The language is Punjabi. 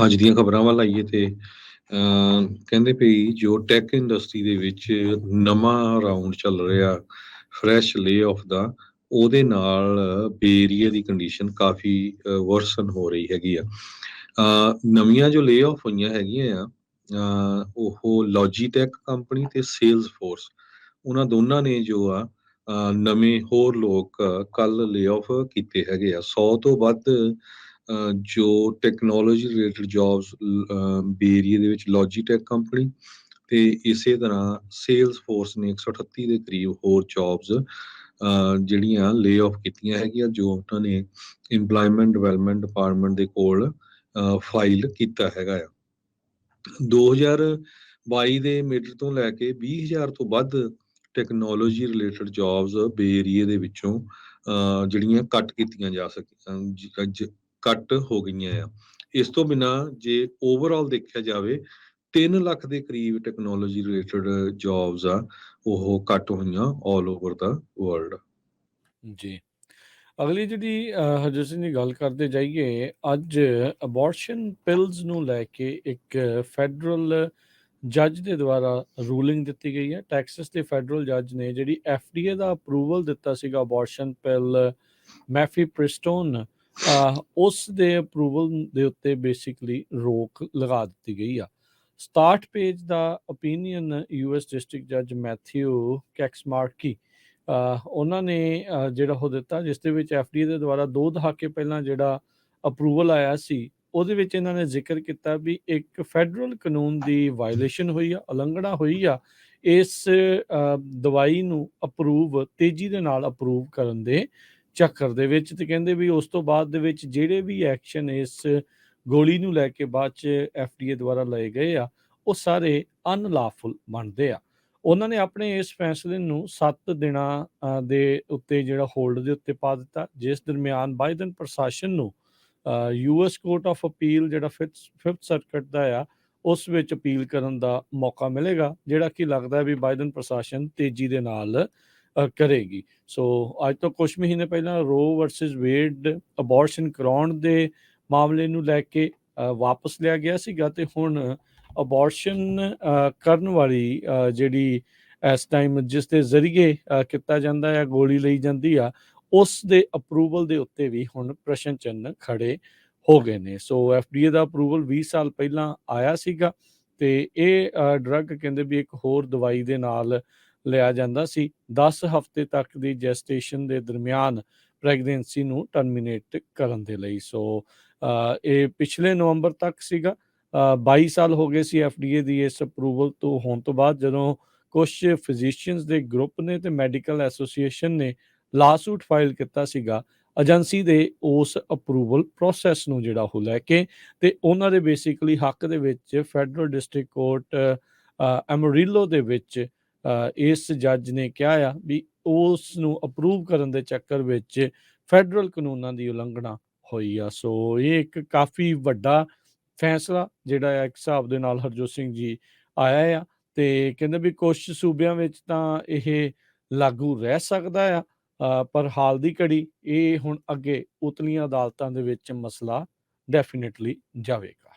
ਅੱਜ ਦੀਆਂ ਖਬਰਾਂ ਵੱਲ ਆਈਏ ਤੇ ਕਹਿੰਦੇ ਪਈ ਜੋ ਟੈਕ ਇੰਡਸਟਰੀ ਦੇ ਵਿੱਚ ਨਵਾਂ ਰਾਊਂਡ ਚੱਲ ਰਿਹਾ ਫਰੈਸ਼ ਲੇ-ਆਫ ਦਾ, ਉਹਦੇ ਨਾਲ ਬੇ ਏਰੀਆ ਦੀ ਕੰਡੀਸ਼ਨ ਕਾਫੀ ਵਰਸਨ ਹੋ ਰਹੀ ਹੈਗੀ ਆ। ਨਵੀਆਂ ਜੋ ਲੇ-ਆਫ ਹੋਈਆਂ ਹੈਗੀਆਂ ਆ, ਉਹ ਲੌਜੀਟੈਕ ਕੰਪਨੀ ਤੇ ਸੇਲਸਫੋਰਸ, ਉਹਨਾਂ ਦੋਨਾਂ ਨੇ ਜੋ ਆ ਨਵੇਂ ਹੋਰ ਲੋਕ ਕੱਲ ਲੇ-ਆਫ ਕੀਤੇ ਹੈਗੇ ਆ। 100 ਤੋਂ ਵੱਧ ਜੋ ਟੈਕਨੋਲੋਜੀ ਰਿਲੇਟਡ ਜੌਬਸ ਬੇ ਏਰੀਏ ਦੇ ਵਿੱਚ ਲੌਜੀਟੈਕ ਕੰਪਨੀ ਤੇ ਇਸੇ ਤਰ੍ਹਾਂ ਸੇਲਸਫੋਰਸ ਨੇ 138 ਦੇ ਕਰੀਬ ਹੋਰ ਜੌਬਸ ਜਿਹੜੀਆਂ ਲੇ-ਆਫ ਕੀਤੀਆਂ ਹੈਗੀਆਂ, ਜੋ ਉਹਨਾਂ ਨੇ ਇੰਪਲਾਇਮੈਂਟ ਡਿਵੈਲਪਮੈਂਟ ਡਿਪਾਰਟਮੈਂਟ ਦੇ ਕੋਲ ਫਾਈਲ ਕੀਤਾ ਹੈਗਾ ਆ। 2022 ਦੇ ਮਿਡ ਤੋਂ ਲੈ ਕੇ 20,000 ਤੋਂ ਵੱਧ ਟੈਕਨੋਲੋਜੀ ਰਿਲੇਟਡ ਜੌਬਸ ਬੇ ਏਰੀਏ ਦੇ ਵਿੱਚੋਂ ਜਿਹੜੀਆਂ ਕੱਟ ਕੀਤੀਆਂ ਜਾ ਸਕੀਆਂ, ਕੱਟ ਹੋ ਗਈਆਂ ਆ। ਇਸ ਤੋਂ ਬਿਨਾਂ ਜੇ ਓਵਰਆਲ ਦੇਖਿਆ ਜਾਵੇ 3 ਲੱਖ ਦੇ ਕਰੀਬ ਟੈਕਨੋਲੋਜੀ ਰਿਲੇਟਡ ਜੌਬਸ ਆ, ਉਹ ਕੱਟ ਹੋਈਆਂ ਆਲ ਓਵਰ ਦਾ ਵਰਲਡ। ਜੀ। ਅਗਲੀ ਜਿਹੜੀ ਹਰਜੋਤ ਸਿੰਘ ਦੀ ਗੱਲ ਕਰਦੇ ਜਾਈਏ, ਅੱਜ ਅਬੋਰਸ਼ਨ ਪਿਲਸ ਨੂੰ ਲੈ ਕੇ ਇੱਕ ਫੈਡਰਲ ਜੱਜ ਦੇ ਦੁਆਰਾ ਰੂਲਿੰਗ ਦਿੱਤੀ ਗਈ ਹੈ। ਟੈਕਸਸ ਦੇ ਫੈਡਰਲ ਜੱਜ ਨੇ ਜਿਹੜੀ FDA ਦਾ ਅਪਰੂਵਲ ਦਿੱਤਾ ਸੀਗਾ ਅਬੋਰਸ਼ਨ ਪਿਲ ਮੈਫੀਪ੍ਰਿਸਟੋਨ, ਉਸ ਦੇ ਅਪਰੂਵਲ ਦੇ ਉੱਤੇ ਬੇਸਿਕਲੀ ਰੋਕ ਲਗਾ ਦਿੱਤੀ ਗਈ ਆ। 67 ਪੇਜ ਦਾ ਓਪੀਨੀਅਨ US ਡਿਸਟ੍ਰਿਕਟ ਜੱਜ ਮੈਥਿਊ ਕੈਕਸਮਾਰਕੀ ਉਹਨਾਂ ਨੇ ਜਿਹੜਾ ਉਹ ਦਿੱਤਾ, ਜਿਸ ਦੇ ਵਿੱਚ FDA ਦੇ ਦੁਆਰਾ 2 ਦਹਾਕੇ ਪਹਿਲਾਂ ਜਿਹੜਾ ਅਪਰੂਵਲ ਆਇਆ ਸੀ, ਉਹਦੇ ਵਿੱਚ ਇਹਨਾਂ ਨੇ ਜ਼ਿਕਰ ਕੀਤਾ ਵੀ ਇੱਕ ਫੈਡਰਲ ਕਾਨੂੰਨ ਦੀ ਵਾਇਲੇਸ਼ਨ ਹੋਈ ਆ, ਉਲੰਘਣਾ ਹੋਈ ਆ ਇਸ ਦਵਾਈ ਨੂੰ ਤੇਜ਼ੀ ਦੇ ਨਾਲ ਅਪਰੂਵ ਕਰਨ ਦੇ ਚੱਕਰ ਦੇ ਵਿੱਚ। ਤੇ ਕਹਿੰਦੇ ਵੀ ਉਸ ਤੋਂ ਬਾਅਦ ਦੇ ਵਿੱਚ ਜਿਹੜੇ ਵੀ ਐਕਸ਼ਨ ਇਸ ਗੋਲੀ ਨੂੰ ਲੈ ਕੇ ਬਾਅਦ 'ਚ FDA ਦੁਆਰਾ ਲਏ ਗਏ ਆ, ਉਹ ਸਾਰੇ ਅਨਲਾਫੁਲ ਬਣਦੇ ਆ। ਉਹਨਾਂ ਨੇ ਆਪਣੇ ਇਸ ਫੈਸਲੇ ਨੂੰ 7 ਦਿਨਾਂ ਦੇ ਉੱਤੇ ਜਿਹੜਾ ਹੋਲਡ ਦੇ ਉੱਤੇ ਪਾ ਦਿੱਤਾ, ਜਿਸ ਦਰਮਿਆਨ ਬਾਈਡਨ ਪ੍ਰਸ਼ਾਸਨ ਨੂੰ US ਕੋਰਟ ਆਫ ਅਪੀਲ ਜਿਹੜਾ ਫਿਫਥ ਸਰਕਟ ਦਾ ਆ, ਉਸ ਵਿੱਚ ਅਪੀਲ ਕਰਨ ਦਾ ਮੌਕਾ ਮਿਲੇਗਾ, ਜਿਹੜਾ ਕਿ ਲੱਗਦਾ ਵੀ ਬਾਈਡਨ ਪ੍ਰਸ਼ਾਸਨ ਤੇਜ਼ੀ ਦੇ ਨਾਲ ਕਰੇਗੀ। ਸੋ ਅੱਜ ਤੋਂ ਕੁਝ ਮਹੀਨੇ ਪਹਿਲਾਂ ਰੋ ਵਰਸਸ ਵੇਡ ਅਬੋਰਸ਼ਨ ਕਰਾਉਣ ਦੇ ਮਾਮਲੇ ਨੂੰ ਲੈ ਕੇ ਵਾਪਸ ਲਿਆ ਗਿਆ ਸੀਗਾ, ਤੇ ਹੁਣ ਅਬੋਰਸ਼ਨ ਕਰਨ ਵਾਲੀ ਜਿਹੜੀ ਇਸ ਟਾਈਮ ਜਿਸ ਦੇ ਜ਼ਰੀਏ ਕੀਤਾ ਜਾਂਦਾ ਹੈ, ਗੋਲੀ ਲਈ ਜਾਂਦੀ ਆ, ਉਸ ਦੇ ਅਪਰੂਵਲ ਦੇ ਉੱਤੇ ਵੀ ਹੁਣ ਪ੍ਰਸ਼ਨ ਚਿੰਨ੍ਹ ਖੜੇ ਹੋ ਗਏ ਨੇ। ਸੋ FDA ਦਾ ਅਪਰੂਵਲ 20 ਸਾਲ ਪਹਿਲਾਂ ਆਇਆ ਸੀਗਾ, ਤੇ ਇਹ ਡਰੱਗ ਕਹਿੰਦੇ ਵੀ ਇੱਕ ਹੋਰ ਦਵਾਈ ਦੇ ਨਾਲ ਲਿਆ ਜਾਂਦਾ ਸੀ 10 ਹਫ਼ਤੇ ਤੱਕ ਦੀ ਜੈਸਟੇਸ਼ਨ ਦੇ ਦਰਮਿਆਨ ਪ੍ਰੈਗਨੈਂਸੀ ਨੂੰ ਟਰਮੀਨੇਟ ਕਰਨ ਦੇ ਲਈ। ਸੋ ਇਹ ਪਿਛਲੇ ਨਵੰਬਰ ਤੱਕ ਸੀਗਾ। 22 ਸਾਲ ਹੋ ਗਏ ਸੀ FDA ਦੀ ਇਸ ਅਪਰੂਵਲ ਤੋਂ ਹੋਣ ਤੋਂ ਬਾਅਦ, ਜਦੋਂ ਕੁਛ ਫਿਜ਼ੀਸ਼ੀਅਨਸ ਦੇ ਗਰੁੱਪ ਨੇ ਤੇ ਮੈਡੀਕਲ ਐਸੋਸੀਏਸ਼ਨ ਨੇ ਲਾਸੂਟ ਫਾਈਲ ਕੀਤਾ ਸੀਗਾ ਏਜੰਸੀ ਦੇ ਉਸ ਅਪਰੂਵਲ ਪ੍ਰੋਸੈਸ ਨੂੰ ਜਿਹੜਾ ਉਹ ਲੈ ਕੇ, ਤੇ ਉਹਨਾਂ ਦੇ ਬੇਸਿਕਲੀ ਹੱਕ ਦੇ ਵਿੱਚ ਫੈਡਰਲ ਡਿਸਟ੍ਰਿਕਟ ਕੋਰਟ ਐਮੋਰਿਲੋ ਦੇ ਵਿੱਚ ਇਸ ਜੱਜ ਨੇ ਕਿਹਾ ਆ ਵੀ ਉਸ ਨੂੰ ਅਪਰੂਵ ਕਰਨ ਦੇ ਚੱਕਰ ਵਿੱਚ ਫੈਡਰਲ ਕਾਨੂੰਨਾਂ ਦੀ ਉਲੰਘਣਾ ਹੋਈ ਆ। ਸੋ ਇਹ ਇੱਕ ਕਾਫੀ ਵੱਡਾ ਫੈਸਲਾ ਜਿਹੜਾ ਆ ਇੱਕ ਹਿਸਾਬ ਦੇ ਨਾਲ ਹਰਜੋਤ ਸਿੰਘ ਜੀ ਆਇਆ ਆ, ਤੇ ਕਹਿੰਦੇ ਵੀ ਕੁਛ ਸੂਬਿਆਂ ਵਿੱਚ ਤਾਂ ਇਹ ਲਾਗੂ ਰਹਿ ਸਕਦਾ ਆ, ਪਰ ਹਾਲ ਦੀ ਘੜੀ ਇਹ ਹੁਣ ਅੱਗੇ ਉਤਲੀਆਂ ਅਦਾਲਤਾਂ ਦੇ ਵਿੱਚ ਮਸਲਾ ਡੈਫੀਨੇਟਲੀ ਜਾਵੇਗਾ।